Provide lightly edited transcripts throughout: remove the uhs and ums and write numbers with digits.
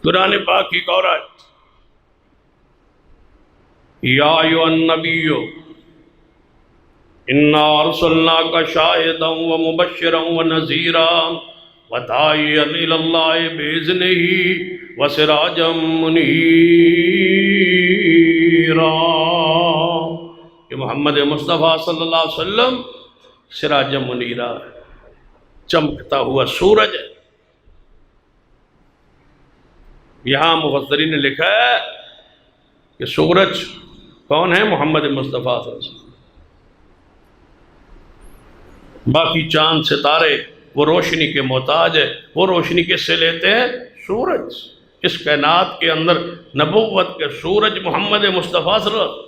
قرآن پاک کی اور آیت، یا ایھا النبی انا ارسلناک شاہدا ومبشرا ونذیرا وداعیا الی اللہ باذنہ وسراجا منیرا۔ کہ محمد مصطفیٰ صلی اللہ علیہ وسلم سراجا منیرا ہے، چمکتا ہوا سورج ہے۔ یہاں مفسرین نے لکھا ہے کہ سورج کون ہے؟ محمد مصطفیٰ صلی اللہ علیہ وسلم۔ باقی چاند ستارے وہ روشنی کے محتاج ہے، وہ روشنی کس سے لیتے ہیں؟ سورج۔ اس کائنات کے اندر نبوت کے سورج محمد مصطفیٰ صلی اللہ علیہ وسلم۔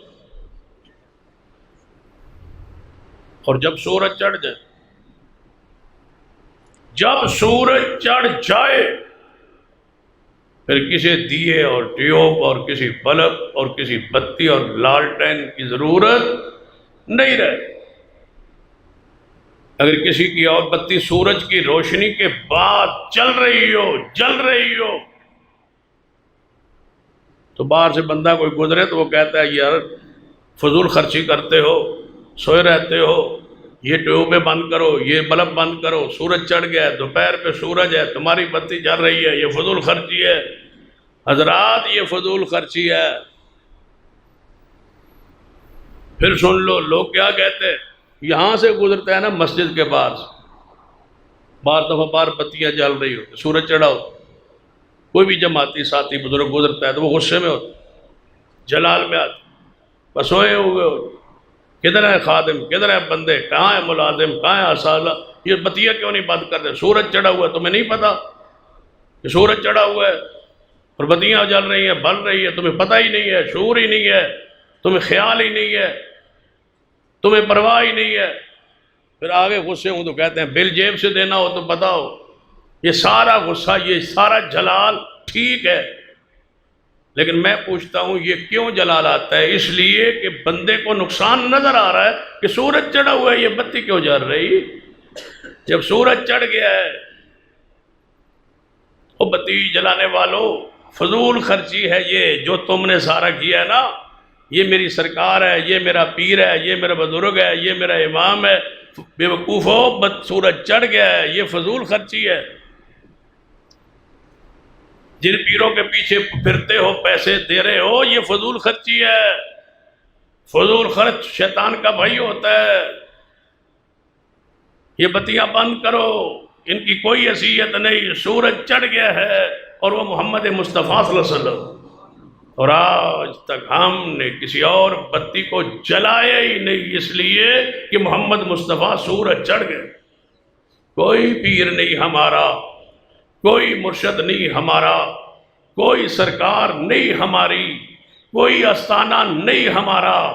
اور جب سورج چڑھ جائے، جب سورج چڑھ جائے پھر کسی دیے اور ٹیوب اور کسی بلب اور کسی بتی اور لالٹین کی ضرورت نہیں رہے۔ اگر کسی کی اور بتی سورج کی روشنی کے بعد جل رہی ہو تو باہر سے بندہ کوئی گزرے تو وہ کہتا ہے یار فضول خرچی کرتے ہو، سوئے رہتے ہو، یہ ٹیوبیں بند کرو، یہ بلب بند کرو، سورج چڑھ گیا ہے، دوپہر پہ سورج ہے، تمہاری بتی جل رہی ہے، یہ فضول خرچی ہے۔ حضرات یہ فضول خرچی ہے۔ پھر سن لو لوگ کیا کہتے ہیں، یہاں سے گزرتا ہے نا مسجد کے باہر سے، بار دفعہ بار بتیاں جل رہی ہو، سورج چڑھا ہو، کوئی بھی جماعتی ساتھی بزرگ گزرتا ہے تو وہ غصے میں ہوتا، جلال میں آتا، بس سوئے ہوئے ہو، کدھر ہے خادم، کدھر ہے بندے، کہاں ہے ملازم، کہاں ہے اصالہ، یہ بتیاں کیوں نہیں بند کرتے؟ سورج چڑھا ہوا ہے، تمہیں نہیں پتا کہ سورج چڑھا ہوا ہے اور بتیاں جل رہی ہیں، بل رہی ہے، تمہیں پتہ ہی نہیں ہے، شعور ہی نہیں ہے، تمہیں خیال ہی نہیں ہے، تمہیں پرواہ ہی نہیں ہے۔ پھر آگے غصے ہوں تو کہتے ہیں بل جیب سے دینا ہو تو بتاؤ۔ یہ سارا غصہ، یہ سارا جلال ٹھیک ہے، لیکن میں پوچھتا ہوں یہ کیوں جلال آتا ہے؟ اس لیے کہ بندے کو نقصان نظر آ رہا ہے کہ سورج چڑھا ہوا ہے، یہ بتی کیوں جل رہی؟ جب سورج چڑھ گیا ہے، وہ بتی جلانے والوں، فضول خرچی ہے یہ جو تم نے سارا کیا ہے نا، یہ میری سرکار ہے، یہ میرا پیر ہے، یہ میرا بزرگ ہے، یہ میرا امام ہے، بے وقوفو، سورج چڑھ گیا ہے، یہ فضول خرچی ہے۔ جن پیروں کے پیچھے پھرتے ہو، پیسے دے رہے ہو، یہ فضول خرچی ہے۔ فضول خرچ شیطان کا بھائی ہوتا ہے۔ یہ بتیاں بند کرو، ان کی کوئی حیثیت نہیں، سورج چڑھ گیا ہے اور وہ محمد مصطفیٰ صلی اللہ علیہ وسلم۔ اور آج تک ہم نے کسی اور بتی کو جلایا ہی نہیں، اس لیے کہ محمد مصطفیٰ سورج چڑھ گئے۔ کوئی پیر نہیں ہمارا، کوئی مرشد نہیں ہمارا، کوئی سرکار نہیں ہماری، کوئی آستانہ نہیں ہمارا،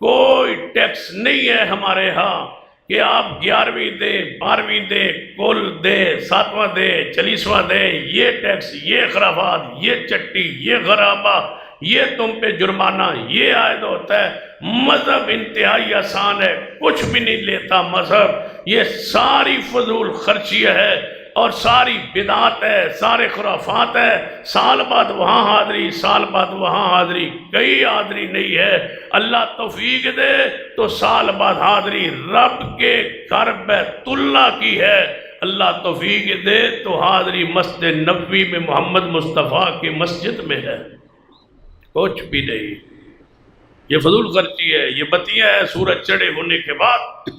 کوئی ٹیکس نہیں ہے ہمارے ہاں کہ آپ 11ویں دیں، 12ویں دیں، کل دیں، 7واں دیں، 40واں دیں، یہ ٹیکس، یہ خرافات، یہ چٹی، یہ غرابہ، یہ تم پہ جرمانہ، یہ عائد ہوتا ہے۔ مذہب انتہائی آسان ہے، کچھ بھی نہیں لیتا مذہب، یہ ساری فضول خرچی ہے اور ساری بدعت ہے، سارے خرافات ہے۔ سال بعد وہاں حاضری، سال بعد وہاں حاضری، کئی حاضری نہیں ہے۔ اللہ توفیق دے تو سال بعد حاضری رب کے گھر بیت اللہ کی ہے، اللہ توفیق دے تو حاضری مسجد نبوی میں محمد مصطفیٰ کی مسجد میں ہے، کچھ بھی نہیں۔ یہ فضول خرچی ہے، یہ بتیاں ہے سورج چڑھے ہونے کے بعد۔